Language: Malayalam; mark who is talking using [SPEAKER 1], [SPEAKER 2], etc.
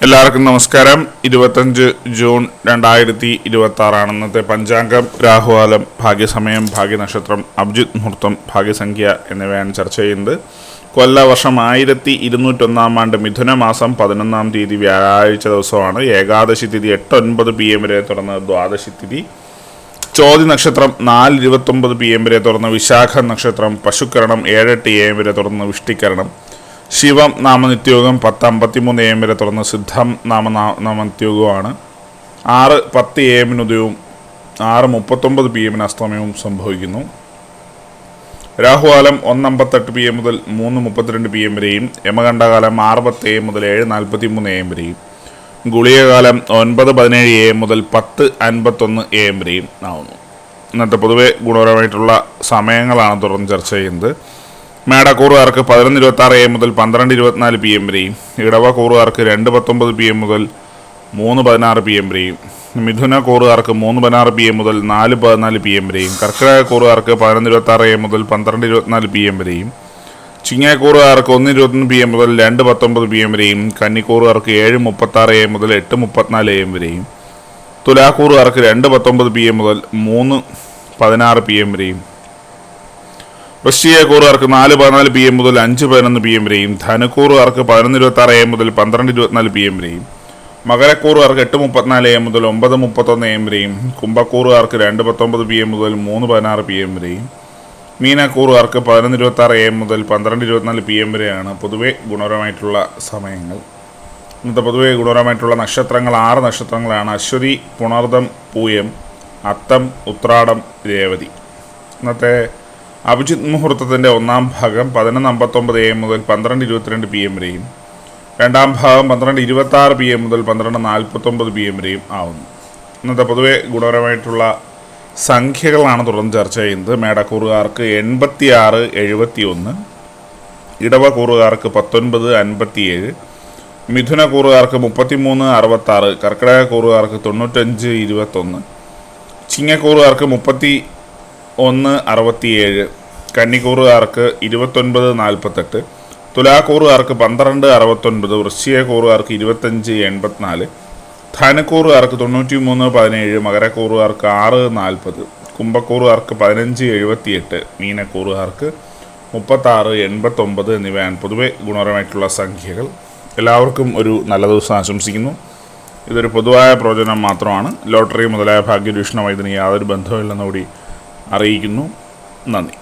[SPEAKER 1] എല്ലാവർക്കും നമസ്കാരം. 25 ജൂൺ 2026 ഇന്നത്തെ പഞ്ചാംഗം. രാഹുകാലം, ഭാഗ്യസമയം, ഭാഗ്യനക്ഷത്രം, അഭിജിത്ത് മുഹൂർത്തം, ഭാഗ്യസംഖ്യ എന്നിവയാണ് ചർച്ച ചെയ്യുന്നത്. കൊല്ലവർഷം 1201 ആണ്ട് മിഥുന മാസം 11-ാം തീയതി വ്യാഴാഴ്ച ദിവസമാണ്. ഏകാദശി തിഥി 8:09 PM വരെ തുടർന്ന് ദ്വാദശി തിഥി. ചോതി നക്ഷത്രം 4:29 PM വരെ തുടർന്ന് വിശാഖ നക്ഷത്രം. പശുക്കരണം 7:08 AM വരെ തുടർന്ന് വിഷ്ടിക്കരണം. ശിവം നാമനിത്യോഗം 10:53 AM വരെ തുടർന്ന് സിദ്ധം നാമനിത്യോഗമാണ്. 6:10 AM ഉദയവും 6:39 PM അസ്തമയവും സംഭവിക്കുന്നു. രാഹുകാലം 1:58 PM മുതൽ 3:32 PM വരെയും യമകണ്ഠകാലം 6:10 AM മുതൽ 7:43 AM വരെയും ഗുളികകാലം 9:17 AM മുതൽ 10:51 AM വരെയും ആവുന്നു. ഇന്നത്തെ പൊതുവെ ഗുണപരമായിട്ടുള്ള സമയങ്ങളാണ് തുടർന്ന് ചർച്ച ചെയ്യുന്നത്. മേടക്കൂറുകാർക്ക് 11:26 AM മുതൽ 12:24 PM വരെയും ഇടവ കൂറുകാർക്ക് 2:19 PM മുതൽ 3:16 PM വരെയും മിഥുന കൂറുകാർക്ക് 3:16 PM മുതൽ 4:14 PM വരെയും കർക്കിടക കൂറുകാർക്ക് 11:26 AM മുതൽ 12:24 PM വരെയും ചിങ്ങക്കൂറുകാർക്ക് 1:21 PM മുതൽ 2:19 PM വരെയും കന്നിക്കൂറുകാർക്ക് 7:36 AM മുതൽ 8:34 AM വരെയും തുലാക്കൂറുകാർക്ക് 2:19 PM മുതൽ 3:16 PM വരെയും വൃശ്ചികക്കൂറുകാർക്ക് 4:14 PM മുതൽ 5:11 PM വരെയും ധനുക്കൂറുകാർക്ക് 11:26 AM മുതൽ 12:24 PM വരെയും മകരക്കൂറുകാർക്ക് 8:34 AM മുതൽ 9:31 AM വരെയും കുംഭക്കൂറുകാർക്ക് 2:19 PM മുതൽ 3:16 PM വരെയും മീനക്കൂറുകാർക്ക് 11:26 AM മുതൽ 12:24 PM വരെയാണ് പൊതുവെ ഗുണപരമായിട്ടുള്ള സമയങ്ങൾ. ഇന്നത്തെ പൊതുവെ ഗുണപരമായിട്ടുള്ള നക്ഷത്രങ്ങൾ 6 നക്ഷത്രങ്ങളാണ്. അശ്വതി, പുണർദം, പൂയം, അത്തം, ഉത്രാടം, രേവതി. ഇന്നത്തെ അഭിജിത്ത് മുഹൂർത്തത്തിൻ്റെ ഒന്നാം ഭാഗം 11:59 AM മുതൽ 12:22 PM വരെയും രണ്ടാം ഭാഗം 12:26 PM മുതൽ 12:49 PM വരെയും ആവുന്നു. ഇന്നത്തെ പൊതുവെ ഗുണപരമായിട്ടുള്ള സംഖ്യകളാണ് തുടർന്ന് ചർച്ച ചെയ്യുന്നത്. മേടക്കൂറുകാർക്ക് 86, 71, ഇടവ കൂറുകാർക്ക് 19, 57, മിഥുന കൂറുകാർക്ക് 33, 66, കർക്കിടക കൂറുകാർക്ക് 95, 21, ചിങ്ങക്കൂറുകാർക്ക് 31, 67, കന്നിക്കൂറുകാർക്ക് 29, 48, തുലാക്കൂറുകാർക്ക് 12, 69, വൃശ്ചികക്കൂറുകാർക്ക് 25, 84, ധനുക്കൂറുകാർക്ക് 93, 17, മകരക്കൂറുകാർക്ക് 6, 40, കുംഭക്കൂറുകാർക്ക് 15, 78, മീനക്കൂറുകാർക്ക് 36, 89 എന്നിവയാണ് പൊതുവെ ഗുണപരമായിട്ടുള്ള സംഖ്യകൾ. എല്ലാവർക്കും ഒരു നല്ല ദിവസം ആശംസിക്കുന്നു. ഇതൊരു പൊതുവായ പ്രവചനം മാത്രമാണ്. ലോട്ടറി മുതലായ ഭാഗ്യരൂഷണമായി ഇതിന് യാതൊരു ബന്ധമില്ലെന്നുകൂടി അറിയിക്കുന്നു. നന്ദി.